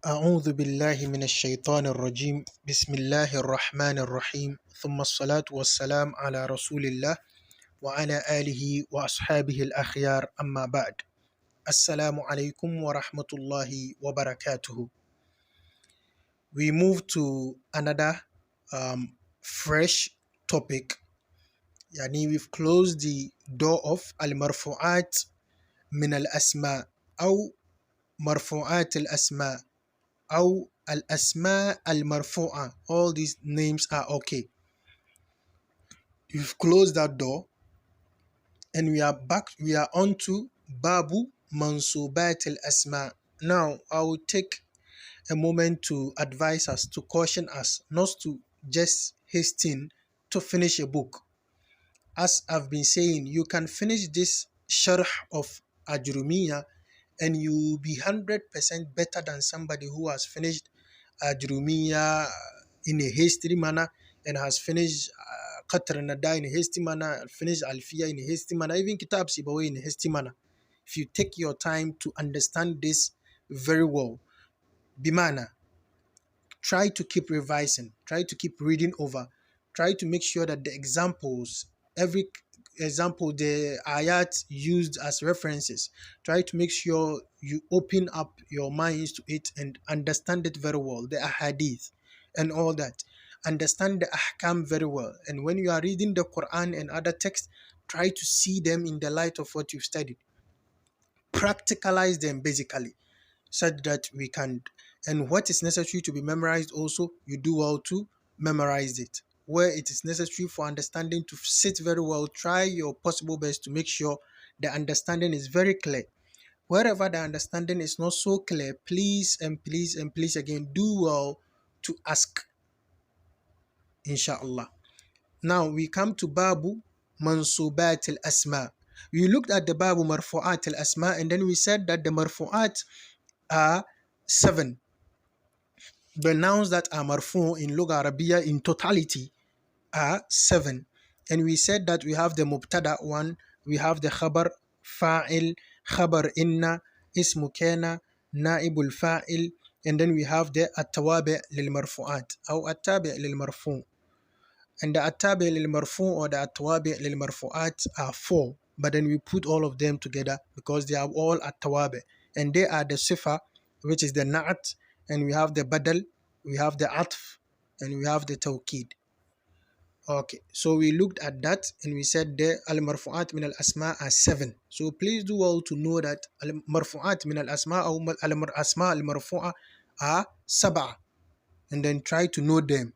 أعوذ بالله من الشيطان الرجيم بسم الله الرحمن الرحيم ثم الصلاة والسلام على رسول الله وعلى آله وأصحابه الأخيار أما بعد السلام عليكم ورحمة الله وبركاته. We move to another fresh topic. We've closed the door of المرفوعات من الأسماء أو مرفوعات الأسماء أو الأسماء المرفوعة. All these names are okay. We've closed that door and we are back. We are on to Babu منصوبات الأسماء. Now I will take a moment to advise us, to caution us not to just hasten to finish a book. As I've been saying, you can finish this sharh of AL-AJRUMIYYA and you will be 100% better than somebody who has finished AL-AJRUMIYYA in a hasty manner and has finished Qatr Nada in a hasty manner, finished Alfiya in a hasty manner, even Kitab Sibawayh in a hasty manner. If you take your time to understand this very well, Bimana, try to keep revising, try to keep reading over, try to make sure that the examples, every example, the ayat used as references, try to make sure you open up your minds to it and understand it very well, the hadith and all that. Understand the ahkam very well. And when you are reading the Quran and other texts, try to see them in the light of what you've studied. Practicalize them basically, such that we can, and what is necessary to be memorized also, you do well to memorize it. Where it is necessary for understanding to sit very well, try your possible best to make sure the understanding is very clear. Wherever the understanding is not so clear, please and please and please again, do well to ask, inshallah. Now we come to Babu Mansubat al-Asma. We looked at the Babu Marfu'at al-Asma and then we said that the Marfu'at are 7. The nouns that are marfu in Lugha Arabiya in totality are 7. And we said that we have the Mubtada 1, we have the Khabar, Fa'il, Khabar Inna, Ismu Kana, Naibul Fa'il, and then we have the At-Tawabi' lil Marfu'at, or At-Tabi' lil Marfu'. And the At-Tabi' lil Marfu' or the At-Tawabi' lil Marfu'at are 4. But then we put all of them together because they are all At-Tawabi'. And they are the Sifa, which is the Na'at, and we have the Badal, we have the Atf, and we have the Tawqid. Okay, so we looked at that and we said the Al-Marfu'at min al-Asma are 7. So please do well to know that Al-Marfu'at min al-Asma or Al-Asma al-Marfu'a are 7. And then try to know them.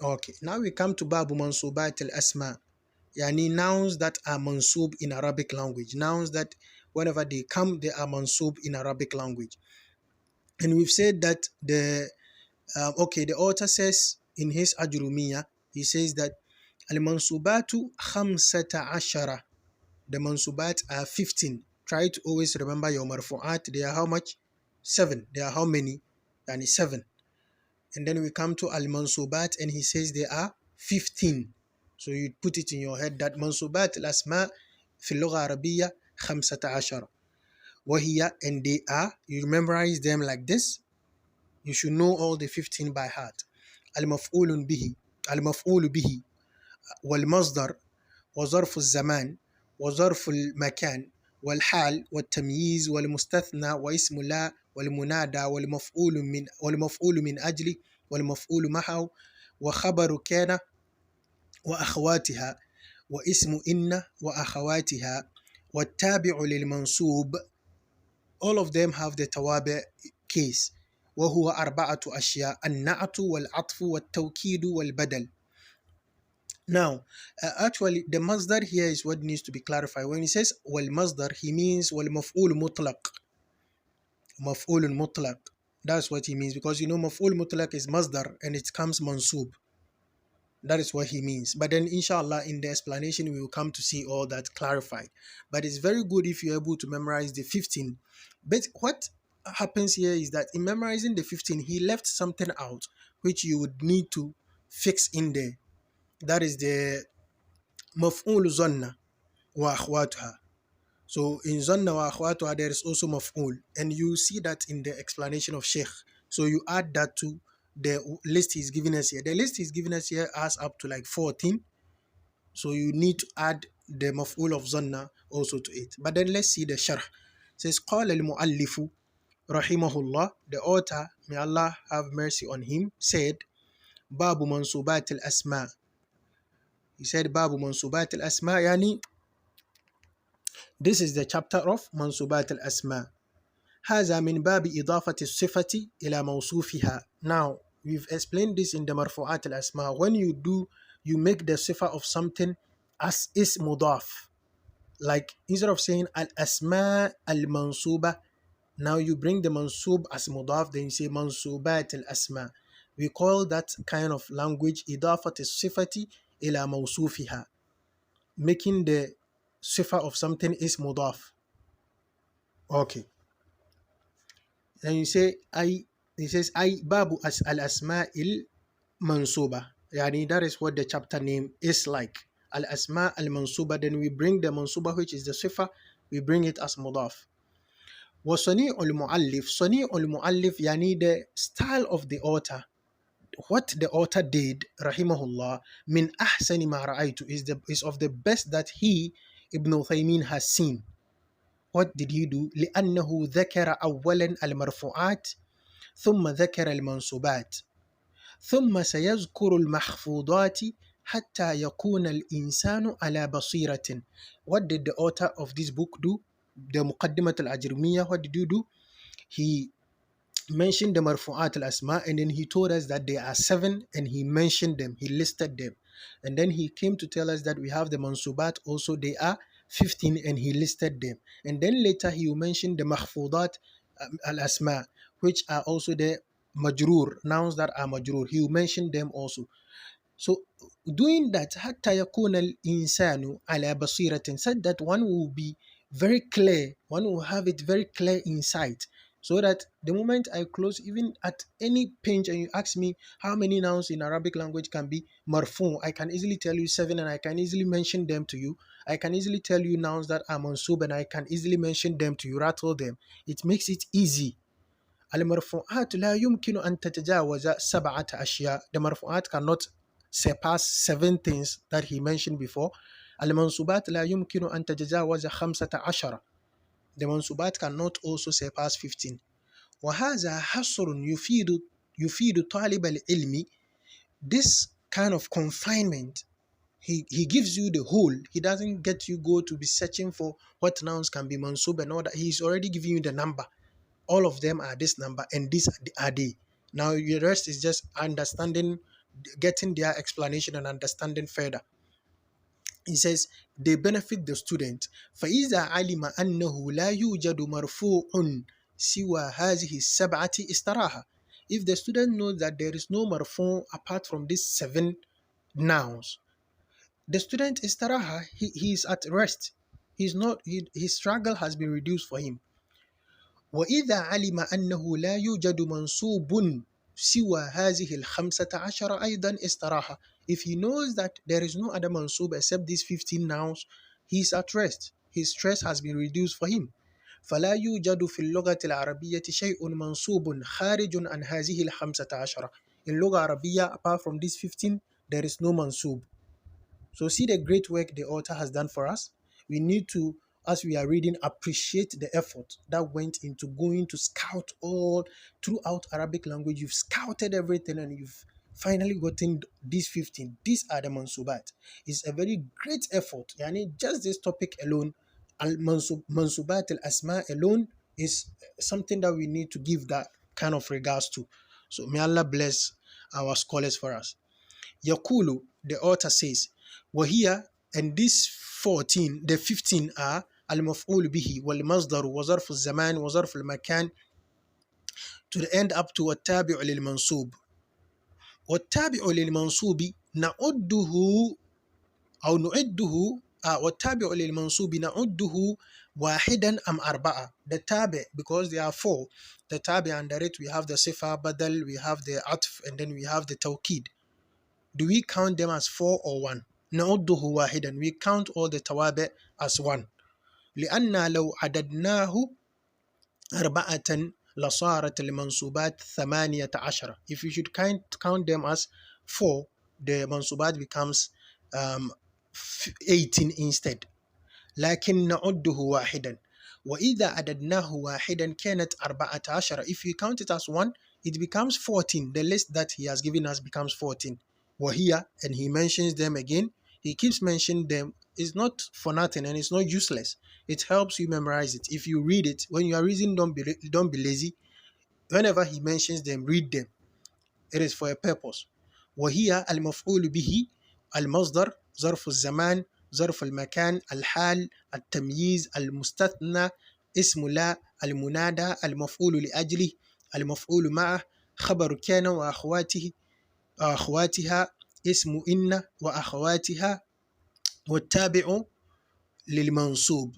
Okay, now we come to Babu Mansubat al-Asma. Yani nouns that are mansub in Arabic language. Nouns that whenever they come, they are mansub in Arabic language. And we've said that the author says in his Ajrumiya, he says that Al-Mansubatu khamsata ashara. The Mansubat are 15. Try to always remember your Marfu'at. They are how much? 7. They are how many? Yani 7. And then we come to Al-Mansubat and he says they are 15. So you put it in your head that Mansubat al-Asma fi al-Lugha Arabiyya khamsata ashara. Wahiya, and they are, you memorize them like this. You should know all the 15 by heart. Al-maf'ulun bihi, al-maf'ulu bihi, wal-masdar, wa zarfu al-zaman, wa zarfu al-makan, wal-hal, wal-tamyiz, wal-mustathna, wa ismu la, wal-munada, wal-maf'ulu min ajli, wal-maf'ulu mahaw, wa khabaru kana, wa akhawatiha, wa ismu inna, wa akhawatiha, wa tabi'u lil-mansub. All of them have the tawabi case. وهو 4 أشياء النعت والعطف والتوكيد والبدل. Now, actually, the masdar here is what needs to be clarified. When he says والمصدر, he means والمفعول مطلق. مفعول مطلق. That's what he means, because you know مفعول مطلق is masdar and it comes mansub. That is what he means. But then inshallah in the explanation we will come to see all that clarified. But it's very good if you're able to memorize the 15. But what happens here is that in memorizing the 15, he left something out which you would need to fix in there. That is the maf'ul zanna wa akhwatuha. So in Zanna wa akhwatuha there is also maf'ul, and you see that in the explanation of Sheikh. So you add that to the list he's giving us here. The list he's giving us here has up to like 14. So you need to add the maf'ul of Zanna also to it. But then let's see the sharh. It says قال المؤلف رحمه الله, the author, may Allah have mercy on him, said باب منصوبات الأسماء. He said باب منصوبات الأسماء, يعني this is the chapter of منصوبات الأسماء. هذا من باب إضافة الصفة إلى موصوفها. Now we've explained this in the مرفوعات الأسماء. When you make the sifa of something as is mudaf, like instead of saying al-asma al-mansuba, now you bring the mansub as mudaf, then you say mansubat al-asma. We call that kind of language idafat al-sifati ila mawsufiha, making the sifa of something is mudaf. Okay. Then you say he says babu as al-asma il-mansuba. Yani that is what the chapter name is like. Al-asma al-mansuba, then we bring the mansuba, which is the sifa, we bring it as mudaf. وصنيع المؤلف, صنيع المؤلف يعني the style of the author, what the author did rahimahullah, min ahsani ma ra'aytu, is of the best that he, Ibn Uthaymin, has seen. What did he do? لأنه ذكر أولا المرفوعات ثم ذكر المنصوبات ثم سيذكر المخفوضات حتى يكون الإنسان على بصيرة. What did the author of this book do? The مقدمة الأجرمية, what did you do? He mentioned the marfu'at al-asma, and then he told us that there are 7, and he mentioned them, he listed them. And then he came to tell us that we have the mansubat also, they are 15, and he listed them. And then later he mentioned the makhfudat al-asma, which are also the majrur, nouns that are majrur. He mentioned them also. So doing that, حتى يكون الإنسان على بصيرة, said that one will be very clear, one will have it very clear insight, so that the moment I close, even at any page, and you ask me how many nouns in Arabic language can be marfu, I can easily tell you 7, and I can easily mention them to you. I can easily tell you nouns that are mansub, and I can easily mention them to you, rattle them. It makes it easy. المرفوعات لا يمكن أن تتجاوز 7 أشياء. The marfu'at cannot surpass 7 things that he mentioned before. المنصوبات لا يمكن أن تتجاوز 15. The mansubat cannot also surpass 15. وهذا حصر يفيد طالب العلم. This kind of confinement, he gives you the whole. He doesn't get you go to be searching for what nouns can be mansub and all that. He's already giving you the number. All of them are this number, and these are they. Now the rest is just understanding, getting their explanation and understanding further. He says they benefit the student. فَإِذَا عَلِمَ أَنَّهُ لَا يُوجَدُ مَرْفُوعٌ سِوَى هَذِهِ السَّبْعَةِ اسْتَرَاحَ. If the student knows that there is no marfu apart from these 7 nouns, the student istaraha, he is at rest. He's not, his struggle has been reduced for him. وَإِذَا عَلِمَ أَنَّهُ لَا يُوجَدُ مَنْصُوبٌ سِوَى هَذِهِ الْخَمْسَةَ عَشَرَ أَيْضًا. If he knows that there is no other mansub except these 15 nouns, he is at rest. His stress has been reduced for him. فَلَا يُوجَدُ فِي اللغة العربية شيء منصوب خارج عن هذه الخمسة. In Lugha Arabiya, apart from these 15, there is no mansub. So see the great work the author has done for us. We need to, as we are reading, appreciate the effort that went into going to scout all throughout Arabic language. You've scouted everything, and you've finally gotten these 15. These are the mansubat. It's a very great effort. Yani just this topic alone, mansubat al-asma alone, is something that we need to give that kind of regards to. So may Allah bless our scholars for us. Yakulu, the author says, وهي, and these 14, the 15 are المفعول به والمصدر وظرف الزمان وظرف المكان, to the end up to والتابع للمنصوب. والتابع للمنصوب نعده أو نعده والتابع للمنصوب نعده واحدا أم أربعة. The tabi, because there are 4. The tabi, under it we have the sifa, badal, we have the atf, and then we have the tawkid. Do we count them as 4 or 1? نعده واحدا. We count all the tawabi as 1. لأن لو عددناه 4 لصارت المنصوبات 18. If you should count them as 4, the منصوبات becomes 18 instead. لكن نعده واحدا وإذا عددناه واحدا كانت 14. If you count it as 1, it becomes 14. The list that he has given us becomes 14. وهي, and he mentions them again. He keeps mentioning them. It's not for nothing and it's not useless. It helps you memorize it. If you read it, when you are reading, don't be lazy. Whenever he mentions them, read them. It is for a purpose. وهي المفعول به المصدر ظرف الزمان ظرف المكان الحال التمييز المستثنى اسم لا المنادى المفعول لأجله المفعول معه خبر كان وأخواتها اسم إن وأخواتها والتابع للمنصوب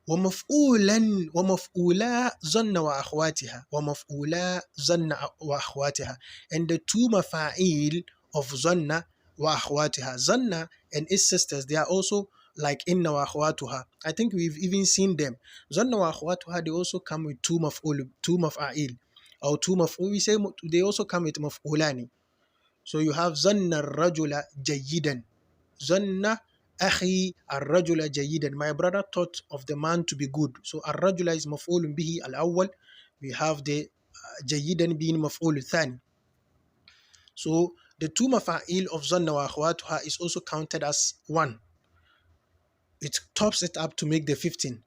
ومفعولا ظن وأخواتها and the two مفاعيل of ظن وأخواتها. ظن and its sisters, they are also like inna wa akhwatuha. I think we've even seen them. ظن وأخواتها, they also come with two maf'a'il or two maf'ul. We say they also come with maf'ulani. So you have ظن الرجل جيدا, ظن أخي الرجل جيدا, my brother thought of the man to be good. So الرجل is مفعول به الأول. We have the جيدا being مفعول الثاني. So the two mafa'il of ظن وأخواتها is also counted as 1. It tops it up to make the 15.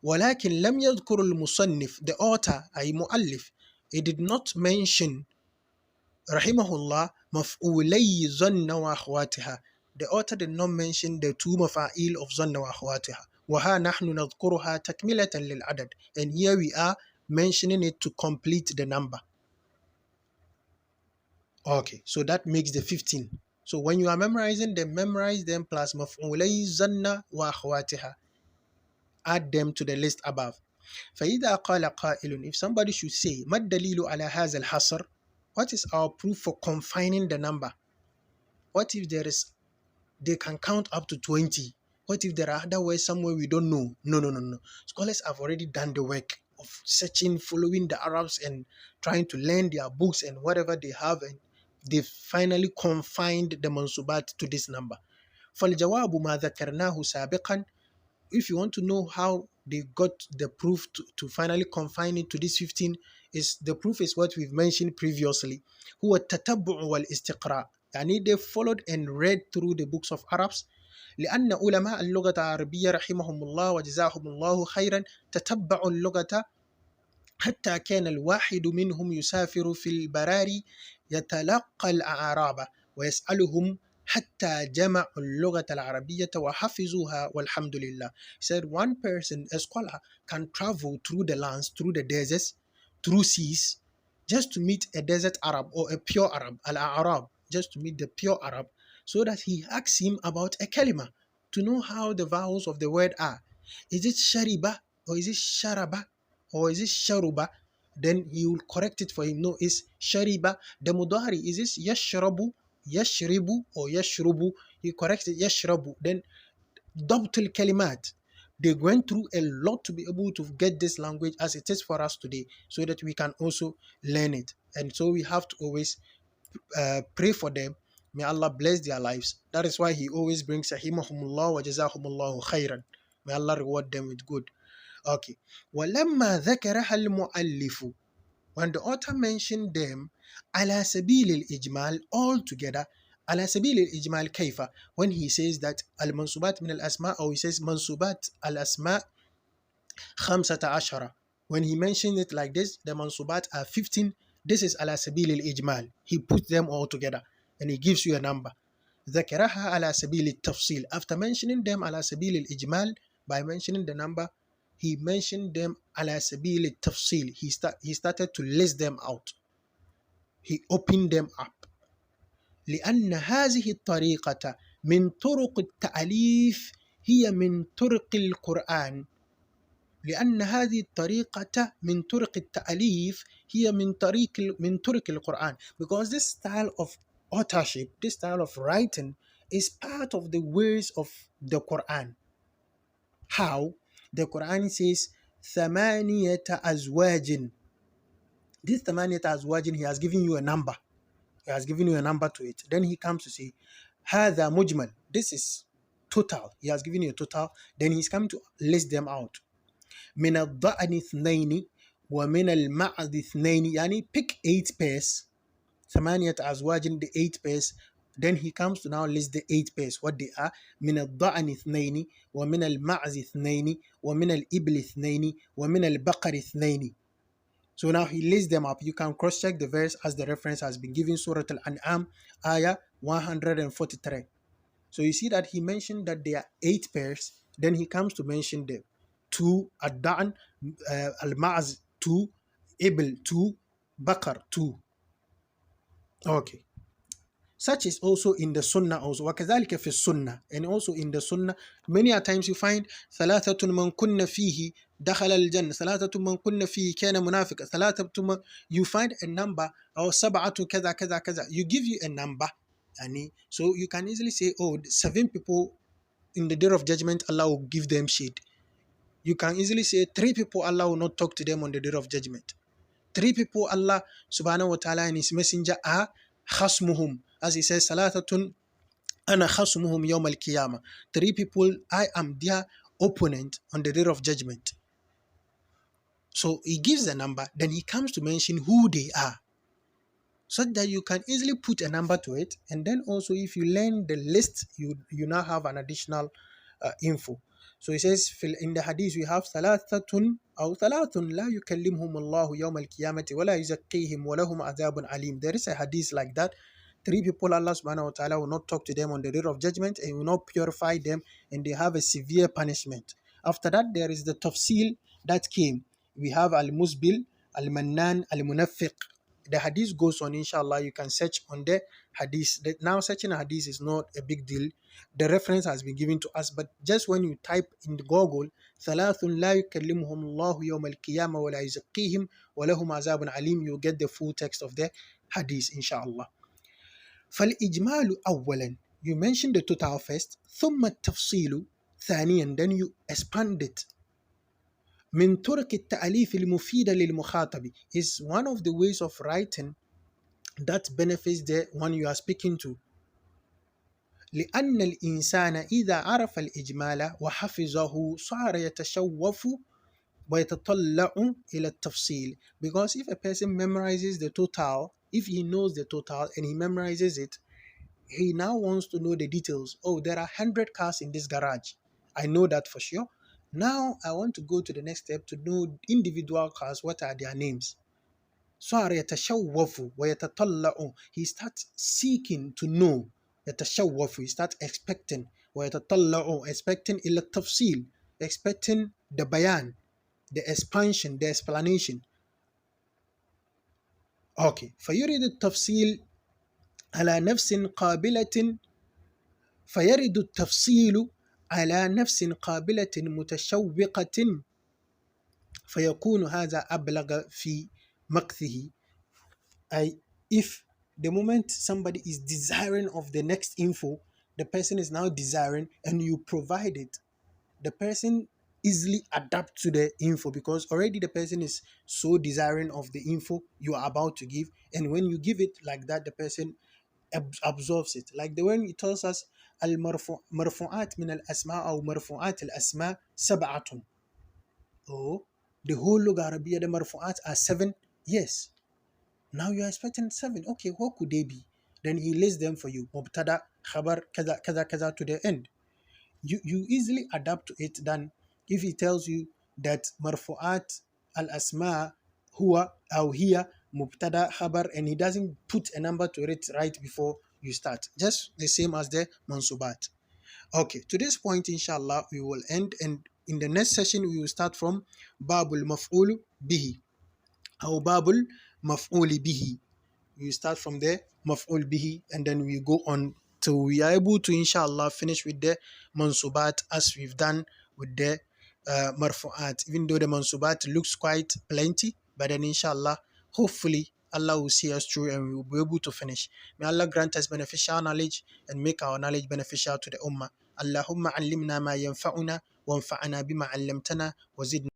ولكن لم يذكر المصنف, the author أي مؤلف, he did not mention rahimahullah مفعولي ظن وأخواتها. The author did not mention the two mafa'il of ظن وأخواتها. وها نحن نذكرها تكملة للعدد, and here we are mentioning it to complete the number. Okay, so that makes the 15. So when you are memorizing them, memorize them plus مفعولي ظن وأخواتها. Add them to the list above. فإذا قال قائل, if somebody should say ما الدليل على هذا الحصر, what is our proof for confining the number? What if they can count up to 20? What if there are other ways somewhere we don't know? No. Scholars have already done the work of searching, following the Arabs and trying to learn their books and whatever they have, and they finally confined the mansubat to this number. فالجواب ما ذكرناه سابقا. If you want to know how they got the proof to finally confine it to this 15, the proof is what we've mentioned previously. هو التتبع والاستقراء. يعني they followed and read through the books of Arabs. لأن علماء اللغة العربية رحمهم الله وجزاهم الله خيرا تتبعوا اللغة حتى كان الواحد منهم يسافر في البراري يتلقى الأعراب ويسألهم حتى جمعوا اللغة العربية وحفظوها والحمد لله. He said one person, a scholar, can travel through the lands, through the deserts, through seas, just to meet a desert Arab or a pure Arab, al-A'rab, just to meet the pure Arab, so that he asks him about a kalima, to know how the vowels of the word are. Is it shariba, or is it sharaba, or is it sharuba? Then he will correct it for him. No, it's shariba. The mudari, is this yashrabu, yashribu, or yashrubu? He corrects it, yashrabu. Then dabtul kalimat. They went through a lot to be able to get this language as it is for us today, so that we can also learn it. And so we have to always pray for them. May Allah bless their lives. That is why he always brings rahimahumullah wa jazahumullahu khairan. May Allah reward them with good. Okay. وَلَمَّا ذَكَرَهَا الْمُؤَلِّفُ, when the author mentioned them على سبيل الإجمال all together. على سبيل الإجمال كيف? When he says that المنصوبات من الأسماء, or he says منصوبات الأسماء 15. When he mentioned it like this, the منصوبات are 15. This is على سبيل الإجمال. He puts them all together and he gives you a number. ذكرها على سبيل التفصيل. After mentioning them على سبيل الإجمال, by mentioning the number, he mentioned them على سبيل التفصيل. He started to list them out. He opened them up. لأن هذه الطريقة من طرق التأليف هي من طرق القرآن. لأن هذه الطريقة من طرق التأليف هي من طرق القرآن. Because this style of authorship, this style of writing, is part of the words of the Quran. How? The Quran says, ثَمَانِيَةَ أَزْوَاجٍ. This ثَمَانِيَةَ أَزْوَاجٍ, he has given you a number. He has given you a number to it. Then he comes to say, هَذَا مُجْمَل. This is total. He has given you a total. Then he's coming to list them out. من الضأن اثنين ومن المعز اثنين. يعني pick 8 pairs. ثمانية أزواج, the 8 pairs. Then he comes to now list the 8 pairs. What they are. من الضأن اثنين ومن المعز اثنين ومن الإبل اثنين ومن البقر اثنين. So now he lists them up. You can cross-check the verse as the reference has been given. Surah Al-An'am, ayah 143. So you see that he mentioned that there are 8 pairs. Then he comes to mention the 2, Ad-Da'an, Al-Ma'az 2, Ibl 2, Bakar 2. Okay. Such is also in the Sunnah also. وَكَذَلِكَ فِي السُنَّةِ. And also in the Sunnah, many a times you find ثَلَاثَةٌ مَنْ كُنَّ فِيهِ دَخَلَ الْجَنَّةِ ثَلَاثَةٌ مَنْ كُنَّ فِيهِ كَانَ مُنَافِقًا ثَلَاثَةٌ. You find a number, or سَبْعَةٌ كَذَا كَذَا كَذَا. You give you a number. So you can easily say, oh, 7 people in the day of judgment, Allah will give them shade. You can easily say 3 people, Allah will not talk to them on the day of judgment. 3 people, Allah subhanahu wa ta'ala and his messenger are khasmuhum. As he says, Salatatun ana khasmuhum yawm al-qiyamah. 3 people, I am their opponent on the day of judgment. So he gives a number, then he comes to mention who they are, so that you can easily put a number to it. And then also if you learn the list, you now have an additional info. So he says in the hadith we have ثلاثة أو ثلاث لا يكلمهم الله يوم القيامة ولا يزكيهم ولهم عذاب عليم. There is a hadith like that. 3 people, Allah subhanahu wa ta'ala will not talk to them on the day of judgment and will not purify them, and they have a severe punishment. After that, there is the tafsil that came. We have al-Musbil, al-Mannan, al-Munafiq. The hadith goes on, inshallah. You can search on the hadith. Now searching a hadith is not a big deal. The reference has been given to us, but just when you type in the Google ثلاث لا يكلمهم الله يوم القيامة ولا يزكيهم ولهم عذاب عليم, you get the full text of the hadith, inshallah. فالإجمال أولا, you mention the total first, ثم التفصيل ثانيا, then you expand it. من طرق التأليف المفيدة للمخاطب is one of the ways of writing that benefits the one you are speaking to. لأن الإنسان إذا عرف الإجمال وحفظه صار يتشوف ويتطلع إلى التفصيل. Because if a person memorizes the total, if he knows the total and he memorizes it, he now wants to know the details. Oh, there are 100 cars in this garage. I know that for sure. Now I want to go to the next step to know individual cars, what are their names. صار يتشوف ويتطلع. He starts seeking to know. يتشوف, he starts expecting. ويتطلع, expecting إلى التفصيل, expecting the bayan, the expansion, the explanation. Okay. فيريد التفصيل على نفس قابلة فيرد التفصيل على نفس قابلة متشوقة فيكون هذا أبلغ في مقته. If the moment somebody is desiring of the next info, the person is now desiring and you provide it, the person easily adapt to the info because already the person is so desiring of the info you are about to give, and when you give it like that, the person absorbs it. Like the one it tells us مرفوعات من الأسماء أو مرفوعات الأسماء سبعة. Oh, the whole Lugha Arabiya, the marfu'at are 7. Yes. Now you are expecting 7. Okay, what could they be? Then he lists them for you. Mubtada, khabar, kaza, kaza, kaza to the end. You easily adapt to it than if he tells you that marfu'at al-asma huwa aw hiya mubtada khabar and he doesn't put a number to it right before you start. Just the same as the mansubat. Okay, to this point, inshallah, we will end, and in the next session, we will start from Babul Maf'ul Bihi. Or Babul Maf'ul Bihi. We start from the Maf'ul Bihi, and then we go on till we are able to, inshallah, finish with the Mansubat as we've done with the Marfu'at. Even though the Mansubat looks quite plenty, but then, inshallah, hopefully, Allah will see us through and we will be able to finish. May Allah grant us beneficial knowledge and make our knowledge beneficial to the Ummah. Allahumma allimna ma yanfa'una wanfa'na bima allamtana wa zidna